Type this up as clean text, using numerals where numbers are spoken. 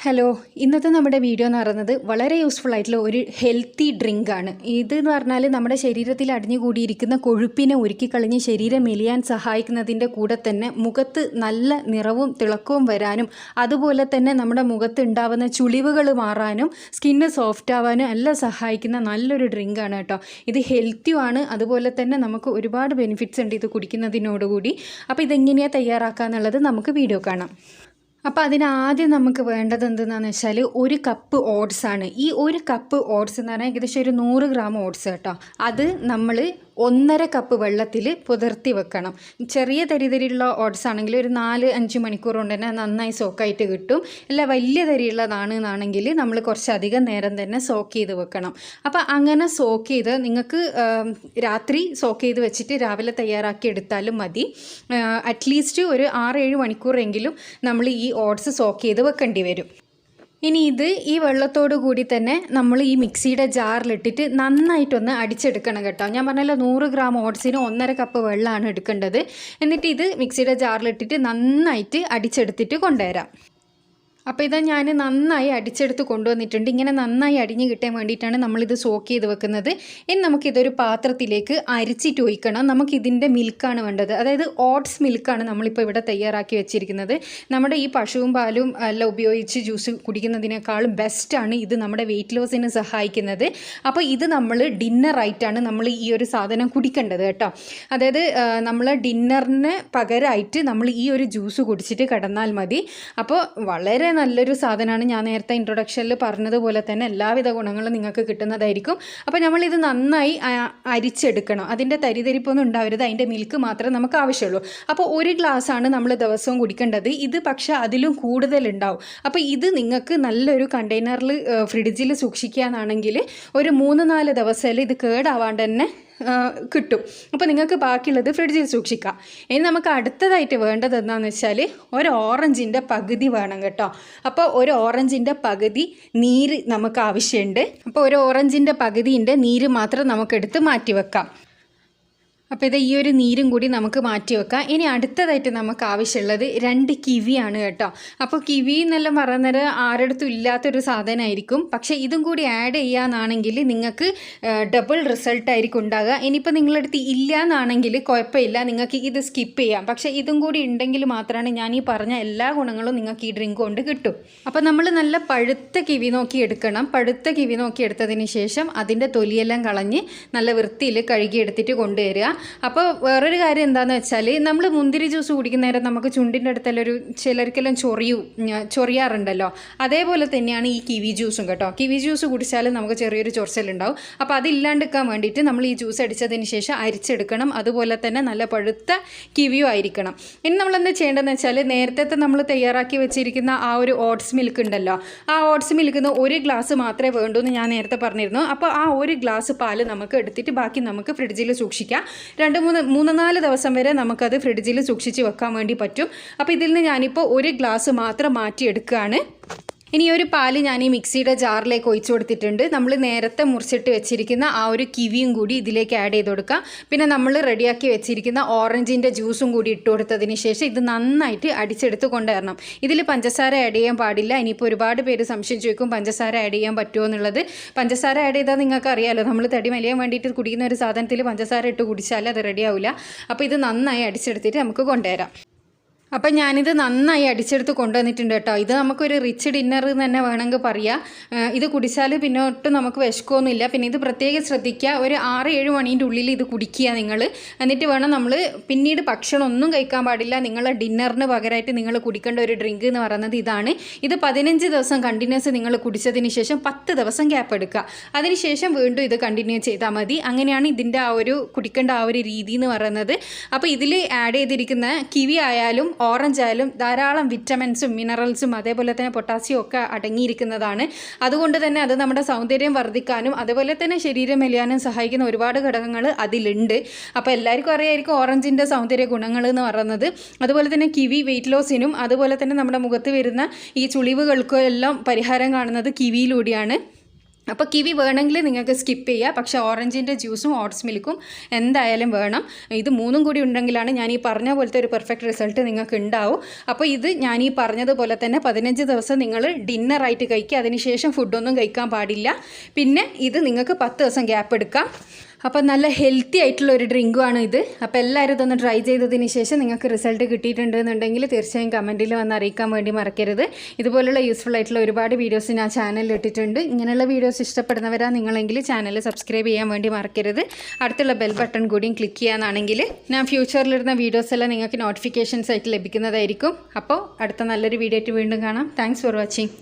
Hello, ഇന്നത്തെ നമ്മുടെ video എന്ന് പറയുന്നത് വളരെ യൂസ്ഫുൾ ആയിട്ടുള്ള ഒരു ഹെൽത്തി ഡ്രിങ്ക് ആണ്. ഇതെന്ന് പറഞ്ഞാൽ നമ്മുടെ ശരീരത്തിൽ അടിഞ്ഞുകൂടിയിരിക്കുന്ന കൊഴുപ്പിനെ ഉരുക്കിക്കളഞ്ഞ് ശരീരം മെലിയാൻ സഹായിക്കുന്നതിൻ്റെ കൂടെ തന്നെ മുഖത്ത് നല്ല നിറവും തിളക്കവും വരാനും അതുപോലെ തന്നെ നമ്മുടെ മുഖത്ത് ഉണ്ടാവുന്ന ചുളിവുകൾ മാറാനും സ്കിന്ന് സോഫ്റ്റ് ആവാനും എല്ലാം സഹായിക്കുന്ന നല്ലൊരു ഡ്രിങ്ക് ആണ് കേട്ടോ. ഇത് ഹെൽത്തിയുമാണ്, അതുപോലെ തന്നെ നമുക്ക് ഒരുപാട് ബെനിഫിറ്റ്സ് ഉണ്ട് ഇത് കുടിക്കുന്നതിനോടുകൂടി. അപ്പോൾ ഇതെങ്ങനെയാണ് തയ്യാറാക്കുക എന്നുള്ളത് നമുക്ക് വീഡിയോ കാണാം. അപ്പോൾ അതിനാദ്യം നമുക്ക് വേണ്ടത് എന്തെന്നാന്ന് വെച്ചാൽ 1 കപ്പ് ഓട്സ് ആണ്. ഈ 1 കപ്പ് ഓട്സ് എന്ന് പറഞ്ഞാൽ ഏകദേശം ഒരു 100 ഗ്രാം ഓട്സ് കേട്ടോ. അത് നമ്മൾ 1.5 കപ്പ് വെള്ളത്തിൽ പുതിർത്തി വെക്കണം. ചെറിയ തരിതരിയുള്ള ഓട്സ് ആണെങ്കിൽ ഒരു 4-5 മണിക്കൂർ കൊണ്ട് തന്നെ നന്നായി സോക്കായിട്ട് കിട്ടും. അല്ല വലിയ തരിയുള്ളതാണെന്നാണെങ്കിൽ നമ്മൾ കുറച്ചധികം നേരം തന്നെ സോക്ക് ചെയ്ത് വെക്കണം. അപ്പോൾ അങ്ങനെ സോക്ക് ചെയ്ത് നിങ്ങൾക്ക് രാത്രി സോക്ക് ചെയ്ത് വെച്ചിട്ട് രാവിലെ തയ്യാറാക്കി എടുത്താലും മതി. അറ്റ്ലീസ്റ്റ് ഒരു 6-7 മണിക്കൂറെങ്കിലും നമ്മൾ ഈ ഓട്സ് സോക്ക് ചെയ്ത് വെക്കേണ്ടി വരും. ഇനി ഇത് ഈ വെള്ളത്തോടു കൂടി തന്നെ നമ്മൾ ഈ മിക്സിയുടെ ജാറിലിട്ടിട്ട് നന്നായിട്ടൊന്ന് അടിച്ചെടുക്കണം കേട്ടോ. ഞാൻ പറഞ്ഞല്ലോ 100 ഗ്രാം ഓട്സിന് 1.5 കപ്പ് വെള്ളമാണ് എടുക്കേണ്ടത്. എന്നിട്ട് ഇത് മിക്സിയുടെ ജാറിലിട്ടിട്ട് നന്നായിട്ട് അടിച്ചെടുത്തിട്ട് കൊണ്ടുവരാം. അപ്പോൾ ഇതാ ഞാൻ നന്നായി അടിച്ചെടുത്ത് കൊണ്ടുവന്നിട്ടുണ്ട്. ഇങ്ങനെ നന്നായി അടിഞ്ഞ് കിട്ടാൻ വേണ്ടിയിട്ടാണ് നമ്മളിത് സോക്ക് ചെയ്ത് വെക്കുന്നത്. ഇനി നമുക്കിതൊരു പാത്രത്തിലേക്ക് അരിച്ചിട്ട് ഒഴിക്കണം. നമുക്കിതിൻ്റെ മിൽക്കാണ് വേണ്ടത്, അതായത് ഓട്സ് മിൽക്കാണ് നമ്മളിപ്പോൾ ഇവിടെ തയ്യാറാക്കി വെച്ചിരിക്കുന്നത്. നമ്മുടെ ഈ പശുവും പാലും എല്ലാം ഉപയോഗിച്ച് ജ്യൂസ് കുടിക്കുന്നതിനേക്കാളും ബെസ്റ്റാണ് ഇത് നമ്മുടെ വെയിറ്റ് ലോസിന് സഹായിക്കുന്നത്. അപ്പോൾ ഇത് നമ്മൾ ഡിന്നറായിട്ടാണ് നമ്മൾ ഈ ഒരു സാധനം കുടിക്കേണ്ടത് കേട്ടോ. അതായത് നമ്മൾ ഡിന്നറിന് പകരമായിട്ട് നമ്മൾ ഈ ഒരു ജ്യൂസ് കുടിച്ചിട്ട് കിടന്നാൽ മതി. അപ്പോൾ വളരെ നല്ലൊരു സാധനമാണ്. ഞാൻ നേരത്തെ ഇൻട്രൊഡക്ഷനിൽ പറഞ്ഞതുപോലെ തന്നെ എല്ലാവിധ ഗുണങ്ങളും നിങ്ങൾക്ക് കിട്ടുന്നതായിരിക്കും. അപ്പോൾ നമ്മളിത് നന്നായി അരിച്ചെടുക്കണം. അതിൻ്റെ തരിതരിപ്പൊന്നും ഉണ്ടാവരുത്, അതിൻ്റെ മിൽക്ക് മാത്രമേ നമുക്ക് ആവശ്യമുള്ളൂ. അപ്പോൾ 1 ഗ്ലാസ്സാണ് നമ്മൾ ദിവസവും കുടിക്കേണ്ടത്. ഇത് പക്ഷേ അതിലും കൂടുതലുണ്ടാവും. അപ്പോൾ ഇത് നിങ്ങൾക്ക് നല്ലൊരു കണ്ടെയ്നറിൽ ഫ്രിഡ്ജിൽ സൂക്ഷിക്കുകയാണെങ്കിൽ ഒരു 3-4 ദിവസത്തിൽ ഇത് കേടാവാണ്ട് തന്നെ കിട്ടും. അപ്പോൾ നിങ്ങൾക്ക് ബാക്കിയുള്ളത് ഫ്രിഡ്ജിൽ സൂക്ഷിക്കാം. ഇനി നമുക്ക് അടുത്തതായിട്ട് വേണ്ടത് എന്താണെന്ന് വെച്ചാൽ ഒരു ഓറഞ്ചിൻ്റെ പകുതി വേണം കേട്ടോ. അപ്പോൾ ഒരു ഓറഞ്ചിൻ്റെ പകുതി നീര് നമുക്ക് ആവശ്യമുണ്ട്. അപ്പോൾ ഒരു ഓറഞ്ചിൻ്റെ പകുതിൻ്റെ നീര് മാത്രം നമുക്കെടുത്ത് മാറ്റി വെക്കാം. അപ്പോൾ ഇത് ഈ ഒരു നീരും കൂടി നമുക്ക് മാറ്റി വെക്കാം. ഇനി അടുത്തതായിട്ട് നമുക്ക് ആവശ്യമുള്ളത് 2 കിവിയാണ് കേട്ടോ. അപ്പോൾ കിവി എന്നെല്ലാം പറയുന്നത് ആരുടെടുത്തും ഇല്ലാത്തൊരു സാധനമായിരിക്കും. പക്ഷേ ഇതും കൂടി ആഡ് ചെയ്യാന്നാണെങ്കിൽ നിങ്ങൾക്ക് ഡബിൾ റിസൾട്ടായിരിക്കും ഉണ്ടാകുക. ഇനിയിപ്പോൾ നിങ്ങളടുത്ത് ഇല്ല എന്നാണെങ്കിൽ കുഴപ്പമില്ല, നിങ്ങൾക്ക് ഇത് സ്കിപ്പ് ചെയ്യാം. പക്ഷേ ഇതും കൂടി ഉണ്ടെങ്കിൽ മാത്രമാണ് ഞാൻ ഈ പറഞ്ഞ എല്ലാ ഗുണങ്ങളും നിങ്ങൾക്ക് ഈ ഡ്രിങ്ക് കൊണ്ട് കിട്ടും. അപ്പോൾ നമ്മൾ നല്ല പഴുത്ത കിവി നോക്കി എടുക്കണം. പഴുത്ത കിവി നോക്കി എടുത്തതിന് ശേഷം അതിൻ്റെ തൊലിയെല്ലാം കളഞ്ഞ് നല്ല വൃത്തിയിൽ കഴുകിയെടുത്തിട്ട് കൊണ്ടുവരിക. അപ്പോൾ വേറൊരു കാര്യം എന്താണെന്ന് വെച്ചാൽ നമ്മൾ മുന്തിരി ജ്യൂസ് കുടിക്കുന്ന നേരം നമുക്ക് ചുണ്ടിൻ്റെ അടുത്തെല്ലാം ചിലർക്കെല്ലാം ചൊറിയാറുണ്ടല്ലോ. അതേപോലെ തന്നെയാണ് ഈ കിവി ജ്യൂസും കേട്ടോ. കിവി ജ്യൂസ് കുടിച്ചാൽ നമുക്ക് ചെറിയൊരു ചൊറിച്ചിലുണ്ടാവും. അപ്പോൾ അതില്ലാണ്ടിരിക്കാൻ വേണ്ടിയിട്ട് നമ്മൾ ഈ ജ്യൂസ് അടിച്ചതിന് ശേഷം അരിച്ചെടുക്കണം. അതുപോലെ തന്നെ നല്ല പഴുത്ത കിവിയും ആയിരിക്കണം. ഇനി നമ്മൾ എന്താ ചെയ്യേണ്ടതെന്ന് വെച്ചാൽ നേരത്തെ നമ്മൾ തയ്യാറാക്കി വെച്ചിരിക്കുന്ന ആ ഒരു ഓട്സ് മിൽക്ക് ഉണ്ടല്ലോ, ആ ഓട്സ് മിൽക്കിന് 1 ഗ്ലാസ് മാത്രമേ വേണ്ടൂ എന്ന് ഞാൻ നേരത്തെ പറഞ്ഞിരുന്നു. അപ്പോൾ ആ 1 ഗ്ലാസ് പാല് നമുക്ക് എടുത്തിട്ട് ബാക്കി നമുക്ക് ഫ്രിഡ്ജിൽ സൂക്ഷിക്കാം. 2-3-4 ദിവസം വരെ നമുക്കത് ഫ്രിഡ്ജിൽ സൂക്ഷിച്ച് വെക്കാൻ വേണ്ടി പറ്റും. അപ്പോൾ ഇതിൽ നിന്ന് ഞാനിപ്പോൾ 1 ഗ്ലാസ് മാത്രം മാറ്റിയെടുക്കുകയാണ്. ഇനി ഒരു പാല് ഞാൻ ഈ മിക്സിയുടെ ജാറിലേക്ക് ഒഴിച്ചു കൊടുത്തിട്ടുണ്ട്. നമ്മൾ നേരത്തെ മുറിച്ചിട്ട് വെച്ചിരിക്കുന്ന ആ ഒരു കിവിയും കൂടി ഇതിലേക്ക് ആഡ് ചെയ്ത് കൊടുക്കാം. പിന്നെ നമ്മൾ റെഡിയാക്കി വെച്ചിരിക്കുന്ന ഓറഞ്ചിൻ്റെ ജ്യൂസും കൂടി ഇട്ട് കൊടുത്തതിന് ശേഷം ഇത് നന്നായിട്ട് അടിച്ചെടുത്ത് കൊണ്ടുവരണം. ഇതിൽ പഞ്ചസാര ആഡ് ചെയ്യാൻ പാടില്ല. ഇനിയിപ്പോൾ ഒരുപാട് പേര് സംശയം ചോദിക്കും പഞ്ചസാര ആഡ് ചെയ്യാൻ പറ്റുമോ എന്നുള്ളത്. പഞ്ചസാര ആഡ് ചെയ്താൽ നിങ്ങൾക്ക് അറിയാമല്ലോ, നമ്മൾ തടി മെലിയാൻ വേണ്ടിയിട്ട് കുടിക്കുന്ന ഒരു സാധനത്തിൽ പഞ്ചസാര ഇട്ട് കുടിച്ചാൽ അത് റെഡിയാവില്ല. അപ്പോൾ ഇത് നന്നായി അടിച്ചെടുത്തിട്ട് നമുക്ക് കൊണ്ടുവരാം. അപ്പം ഞാനിത് നന്നായി അടിച്ചെടുത്ത് കൊണ്ടുവന്നിട്ടുണ്ട് കേട്ടോ. ഇത് നമുക്കൊരു റിച്ച് ഡിന്നർ എന്ന് തന്നെ വേണമെങ്കിൽ പറയാം. ഇത് കുടിച്ചാൽ പിന്നെ ഒട്ടും നമുക്ക് വിശക്കൊന്നുമില്ല. പിന്നെ ഇത് പ്രത്യേകം ശ്രദ്ധിക്കുക, ഒരു 6-7 മണീൻ്റെ ഉള്ളിൽ ഇത് കുടിക്കുക നിങ്ങൾ. എന്നിട്ട് വേണം നമ്മൾ പിന്നീട് ഭക്ഷണം ഒന്നും കഴിക്കാൻ പാടില്ല. നിങ്ങളെ ഡിന്നറിന് പകരമായിട്ട് നിങ്ങൾ കുടിക്കേണ്ട ഒരു ഡ്രിങ്ക് എന്ന് പറയുന്നത് ഇതാണ്. ഇത് 15 ദിവസം കണ്ടിന്യൂസ് നിങ്ങൾ കുടിച്ചതിന് ശേഷം 10 ദിവസം ഗ്യാപ്പ് എടുക്കുക. അതിനുശേഷം വീണ്ടും ഇത് കണ്ടിന്യൂ ചെയ്താൽ മതി. അങ്ങനെയാണ് ഇതിൻ്റെ ആ ഒരു കുടിക്കേണ്ട ആ ഒരു രീതി എന്ന് പറയുന്നത്. അപ്പോൾ ഇതിൽ ആഡ് ചെയ്തിരിക്കുന്ന കിവി ആയാലും ഓറഞ്ച് ആയാലും ധാരാളം വിറ്റമിൻസും മിനറൽസും അതേപോലെ തന്നെ പൊട്ടാസ്യം ഒക്കെ അടങ്ങിയിരിക്കുന്നതാണ്. അതുകൊണ്ട് തന്നെ അത് നമ്മുടെ സൗന്ദര്യം വർദ്ധിക്കാനും അതുപോലെ തന്നെ ശരീരം മെലിയാനും സഹായിക്കുന്ന ഒരുപാട് ഘടകങ്ങൾ അതിലുണ്ട്. അപ്പോൾ എല്ലാവർക്കും അറിയായിരിക്കും ഓറഞ്ചിൻ്റെ സൗന്ദര്യ ഗുണങ്ങൾ എന്ന് പറയുന്നത്. അതുപോലെ തന്നെ കിവി വെയിറ്റ് ലോസിനും അതുപോലെ തന്നെ നമ്മുടെ മുഖത്ത് വരുന്ന ഈ ചുളിവുകൾക്കും എല്ലാം പരിഹാരം കാണുന്നത് കിവിയിലൂടെയാണ്. അപ്പോൾ കിവി വേണമെങ്കിൽ നിങ്ങൾക്ക് സ്കിപ്പ് ചെയ്യുക, പക്ഷേ ഓറഞ്ചിൻ്റെ ജ്യൂസും ഓട്സ് മിൽക്കും എന്തായാലും വേണം. ഇത് മൂന്നും കൂടി ഉണ്ടെങ്കിലാണ് ഞാൻ ഈ പറഞ്ഞ പോലത്തെ ഒരു പെർഫെക്റ്റ് റിസൾട്ട് നിങ്ങൾക്ക് ഉണ്ടാവും. അപ്പോൾ ഇത് ഞാൻ ഈ പറഞ്ഞതുപോലെ തന്നെ 15 ദിവസം നിങ്ങൾ ഡിന്നറായിട്ട് കഴിക്കുക, അതിനുശേഷം ഫുഡൊന്നും കഴിക്കാൻ പാടില്ല. പിന്നെ ഇത് നിങ്ങൾക്ക് 10 ദിവസം ഗ്യാപ്പ് എടുക്കാം. അപ്പോൾ നല്ല ഹെൽത്തി ആയിട്ടുള്ള ഒരു ഡ്രിങ്കുമാണ് ഇത്. അപ്പോൾ എല്ലാവരും ഇതൊന്ന് ട്രൈ ചെയ്തതിന് ശേഷം നിങ്ങൾക്ക് റിസൾട്ട് കിട്ടിയിട്ടുണ്ടെന്നുണ്ടെങ്കിൽ തീർച്ചയായും കമൻറ്റിൽ വന്ന് അറിയിക്കാൻ വേണ്ടി മറക്കരുത്. ഇതുപോലുള്ള യൂസ്ഫുൾ ആയിട്ടുള്ള ഒരുപാട് വീഡിയോസ് ഞാൻ ചാനലിൽ ഇട്ടിട്ടുണ്ട്. ഇങ്ങനെയുള്ള വീഡിയോസ് ഇഷ്ടപ്പെടുന്നവരാ നിങ്ങളെങ്കിൽ ചാനൽ സബ്സ്ക്രൈബ് ചെയ്യാൻ വേണ്ടി മറക്കരുത്. അടുത്തുള്ള ബെൽ ബട്ടൺ കൂടിയും ക്ലിക്ക് ചെയ്യാനാണെങ്കിൽ ഞാൻ ഫ്യൂച്ചറിലിടുന്ന വീഡിയോസ് എല്ലാം നിങ്ങൾക്ക് നോട്ടിഫിക്കേഷൻസ് ആയിട്ട് ലഭിക്കുന്നതായിരിക്കും. അപ്പോൾ അടുത്ത നല്ലൊരു വീഡിയോ ആയിട്ട് വീണ്ടും കാണാം. Thanks for watching.